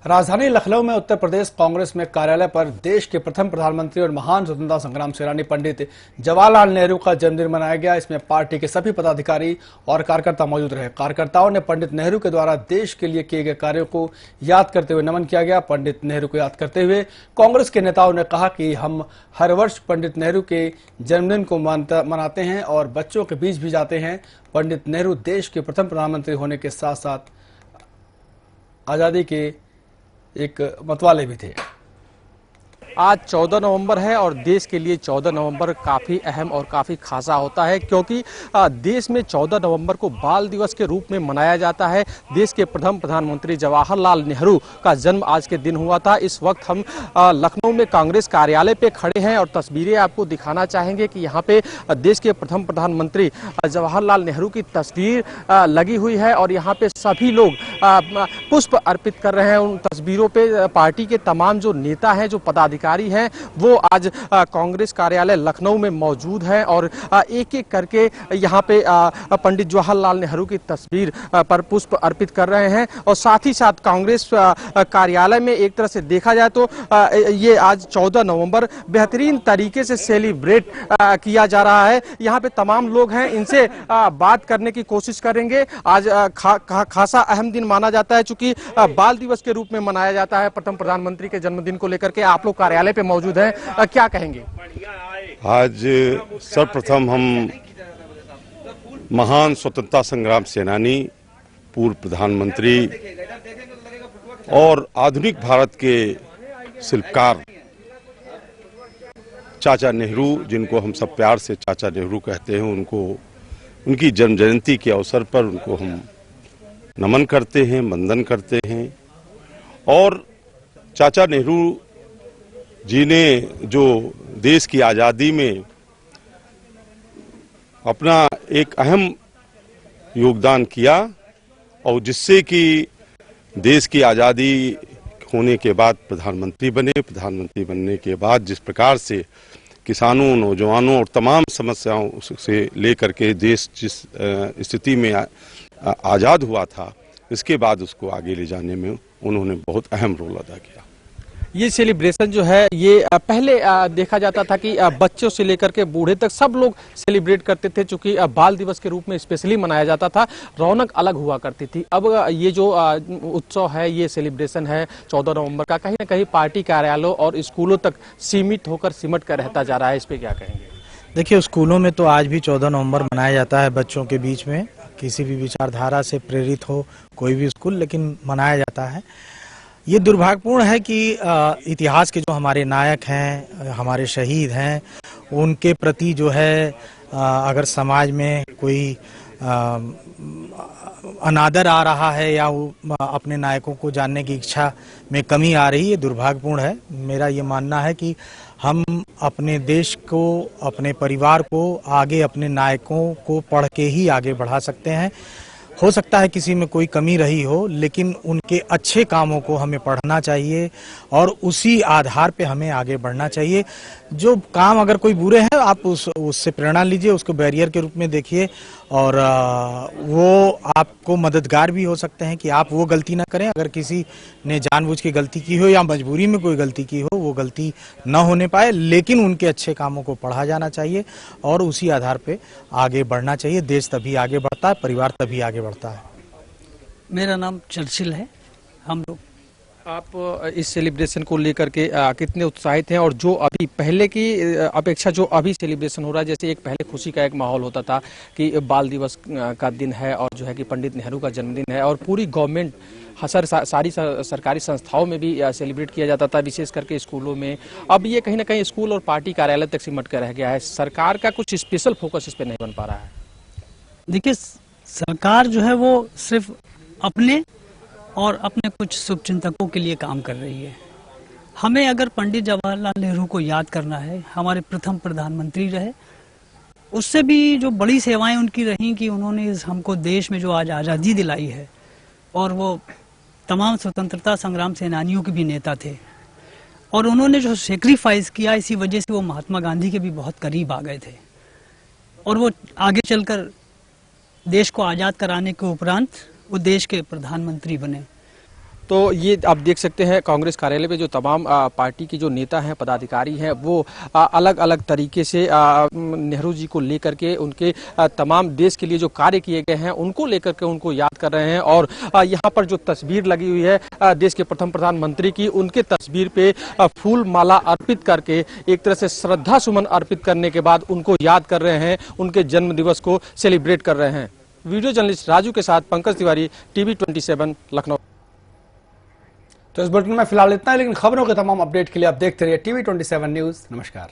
राजधानी लखनऊ में उत्तर प्रदेश कांग्रेस में कार्यालय पर देश के प्रथम प्रधानमंत्री और महान स्वतंत्रता संग्राम सेनानी पंडित जवाहरलाल नेहरू का जन्मदिन मनाया गया। इसमें पार्टी के सभी पदाधिकारी और कार्यकर्ता मौजूद रहे। कार्यकर्ताओं ने पंडित नेहरू के द्वारा देश के लिए किए गए कार्यों को याद करते हुए नमन किया गया। पंडित नेहरू को याद करते हुए कांग्रेस के नेताओं ने कहा कि हम हर वर्ष पंडित नेहरू के जन्मदिन को मनाते हैं और बच्चों के बीच भी जाते हैं। पंडित नेहरू देश के प्रथम प्रधानमंत्री होने के साथ साथ आजादी के एक मतवाले भी थे। आज 14 नवंबर है और देश के लिए 14 नवंबर काफ़ी अहम और काफ़ी खासा होता है, क्योंकि देश में 14 नवंबर को बाल दिवस के रूप में मनाया जाता है। देश के प्रथम प्रधानमंत्री जवाहरलाल नेहरू का जन्म आज के दिन हुआ था। इस वक्त हम लखनऊ में कांग्रेस कार्यालय पे खड़े हैं और तस्वीरें आपको दिखाना चाहेंगे कि यहाँ पे देश के प्रथम प्रधानमंत्री जवाहरलाल नेहरू की तस्वीर लगी हुई है और यहाँ पे सभी लोग पुष्प अर्पित कर रहे हैं उन तस्वीरों पे। पार्टी के तमाम जो नेता हैं, जो पदाधिकारी हैं, वो आज कांग्रेस कार्यालय लखनऊ में मौजूद हैं और एक एक करके यहाँ पे पंडित जवाहरलाल नेहरू की तस्वीर पर पुष्प अर्पित कर रहे हैं। और साथ ही साथ कांग्रेस कार्यालय में एक तरह से देखा जाए तो ये आज 14 नवंबर बेहतरीन तरीके से सेलिब्रेट किया जा रहा है। यहाँ पे तमाम लोग हैं, इनसे बात करने की कोशिश करेंगे। आज खासा अहम दिन माना जाता है, चूंकि बाल दिवस के रूप में मनाया जाता है। प्रथम प्रधानमंत्री के जन्मदिन को लेकर के आप लोग कार्यालय पे मौजूद हैं, क्या कहेंगे? आज सर्वप्रथम हम महान स्वतंत्रता संग्राम सेनानी, पूर्व प्रधानमंत्री और आधुनिक भारत के शिल्पकार चाचा नेहरू, जिनको हम सब प्यार से चाचा नेहरू कहते हैं, उनको उनकी जन्म जयंती के अवसर पर उनको हम नमन करते हैं, वंदन करते हैं। और चाचा नेहरू जी ने जो देश की आज़ादी में अपना एक अहम योगदान किया और जिससे कि देश की आज़ादी होने के बाद प्रधानमंत्री बने। प्रधानमंत्री बनने के बाद जिस प्रकार से किसानों, नौजवानों और तमाम समस्याओं से लेकर के देश जिस स्थिति में आज़ाद हुआ था, इसके बाद उसको आगे ले जाने में उन्होंने बहुत अहम रोल अदा किया। ये सेलिब्रेशन जो है, ये पहले देखा जाता था कि बच्चों से लेकर के बूढ़े तक सब लोग सेलिब्रेट करते थे, चूंकि बाल दिवस के रूप में स्पेशली मनाया जाता था, रौनक अलग हुआ करती थी। अब ये जो उत्सव है, ये सेलिब्रेशन है 14 नवंबर का, कहीं ना कहीं पार्टी कार्यालयों और स्कूलों तक सीमित होकर सिमट कर रहता जा रहा है। इस पे क्या कहेंगे? देखिए, स्कूलों में तो आज भी 14 नवंबर मनाया जाता है। बच्चों के बीच में किसी भी विचारधारा से प्रेरित हो कोई भी स्कूल, लेकिन मनाया जाता है। ये दुर्भाग्यपूर्ण है कि इतिहास के जो हमारे नायक हैं, हमारे शहीद हैं, उनके प्रति जो है अगर समाज में कोई अनादर आ रहा है या वो अपने नायकों को जानने की इच्छा में कमी आ रही है, दुर्भाग्यपूर्ण है। मेरा ये मानना है कि हम अपने देश को, अपने परिवार को आगे अपने नायकों को पढ़ के ही आगे बढ़ा सकते हैं। हो सकता है किसी में कोई कमी रही हो, लेकिन उनके अच्छे कामों को हमें पढ़ना चाहिए और उसी आधार पे हमें आगे बढ़ना चाहिए। जो काम अगर कोई बुरे हैं, आप उससे प्रेरणा लीजिए, उसको बैरियर के रूप में देखिए और वो आपको मददगार भी हो सकते हैं कि आप वो गलती ना करें। अगर किसी ने जानबूझ के गलती की हो या मजबूरी में कोई गलती की हो, वो गलती न होने पाए, लेकिन उनके अच्छे कामों को पढ़ा जाना चाहिए और उसी आधार पे आगे बढ़ना चाहिए। देश तभी आगे बढ़ता है, परिवार तभी आगे बढ़ता है। मेरा नाम चर्चिल है। हम लोग, आप इस सेलिब्रेशन को लेकर के कितने उत्साहित हैं? और जो अभी पहले की अपेक्षा जो अभी सेलिब्रेशन हो रहा है, जैसे एक पहले खुशी का एक माहौल होता था कि बाल दिवस का दिन है और जो है कि पंडित नेहरू का जन्मदिन है और पूरी गवर्नमेंट सारी सरकारी संस्थाओं में भी सेलिब्रेट किया जाता था, विशेष करके स्कूलों में। अब ये कहीं ना कहीं स्कूल और पार्टी कार्यालय तक सिमट कर रह गया है। सरकार का कुछ स्पेशल फोकस इस पर नहीं बन पा रहा है। देखिए, सरकार जो है वो सिर्फ अपने और अपने कुछ शुभचिंतकों के लिए काम कर रही है। हमें अगर पंडित जवाहरलाल नेहरू को याद करना है, हमारे प्रथम प्रधानमंत्री रहे, उससे भी जो बड़ी सेवाएं उनकी रहीं कि उन्होंने हमको देश में जो आज आज़ादी दिलाई है, और वो तमाम स्वतंत्रता संग्राम सेनानियों के भी नेता थे और उन्होंने जो सेक्रीफाइस किया, इसी वजह से वो महात्मा गांधी के भी बहुत करीब आ गए थे और वो आगे चलकर देश को आज़ाद कराने के उपरांत वो देश के प्रधानमंत्री बने। तो ये आप देख सकते हैं कांग्रेस कार्यालय पे जो तमाम पार्टी के जो नेता हैं, पदाधिकारी हैं, वो अलग अलग तरीके से नेहरू जी को लेकर के उनके तमाम देश के लिए जो कार्य किए गए हैं उनको लेकर के उनको याद कर रहे हैं। और यहाँ पर जो तस्वीर लगी हुई है देश के प्रथम प्रधानमंत्री की, उनके तस्वीर पे फूल माला अर्पित करके एक तरह से श्रद्धा सुमन अर्पित करने के बाद उनको याद कर रहे हैं, उनके जन्म दिवस को सेलिब्रेट कर रहे हैं। वीडियो जर्नलिस्ट राजू के साथ पंकज तिवारी, टीवी 27 लखनऊ। तो इस बुलेटिन में फिलहाल इतना ही, लेकिन खबरों के तमाम अपडेट के लिए आप देखते रहिए टीवी 27 न्यूज। नमस्कार।